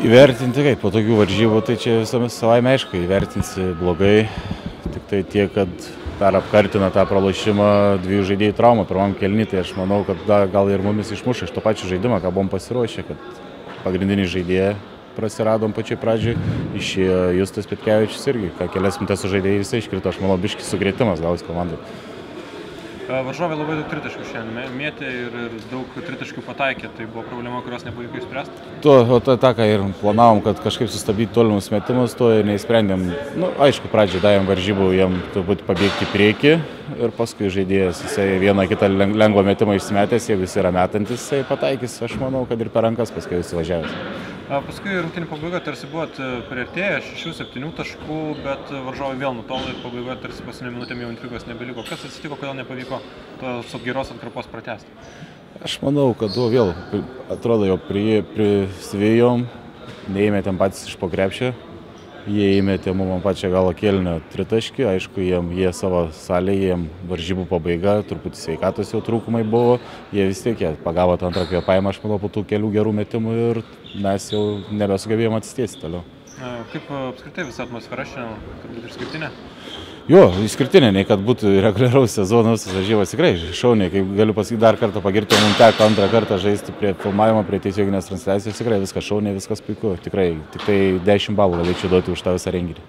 Įvertinti kaip, po tokių varžybų, tai čia visomis savaime aišku, įvertinsi blogai, tik tai tiek, kad dar apkartina tą pralošimą dviejų žaidėjų traumą pirmam kėliny, tai aš manau, kad gal ir mumis išmuša iš to pačio žaidimo, ką buvom pasiruošę, kad pagrindinį žaidėją prasiradom pačioj pradžioj, išėjo Justas Petkevičius irgi, ką kelias minutės su žaidėjai visai iškrito, aš manau, biškis sugrėtimas gausi komandai. Varžovai labai daug tritaškių šiandien mėtė ir daug tritaškių pataikė, tai buvo problema, kurios nepavyko išspręsti? Ta, ką ir planavom, kad kažkaip sustabdyti tolimus metimus, to ir neįsprendėm. Aišku, pradžiai davėm varžybų, jiem turbūt pabėgti į priekį ir paskui žaidėjas, jisai vieną kitą lengvą metimą išsimetęs, jeigu jis yra metantis, jisai pataikys, aš manau, kad ir per rankas paskui įsivažiavęs. Paskui rungtynių pabaiga tarsi buvot priartėję 6-7 taškų, bet varžovai vėl nutolo ir pabaigoje tarsi paskutinėm minutėm jau intrigos nebeliko. Kas atsitiko, kodėl nepavyko tos geros atkarpos pratęsti? Aš manau, kad vėl atrodo, jau prisivėjom, neįmetėm patys iš po krepšio. Jie įmetė mum pačią galo kėlinio tritaškį, aišku, jie savo salėje, jiem varžybų pabaiga, truputį sveikatos jau trūkumai buvo, jie vis tiek pagavo tą antrą kvėpavimą, aš manau, po tų kelių gerų metimų ir mes jau nebesugebėjom atsitiesti toliau. Kaip apskritai visa atmosfera šiandien, turbūt išskirtinė? Jo, išskirtinė, nei kad būtų reguliaraus sezono visas varžybas, tikrai šauniai, kaip galiu pasakyti dar kartą pagirti, mums teko antrą kartą žaisti prie filmavimo, prie tiesioginės transliacijos, tikrai viskas šauniai, viskas puiku, tikrai 10 balų galėčiau duoti už tą visą renginį.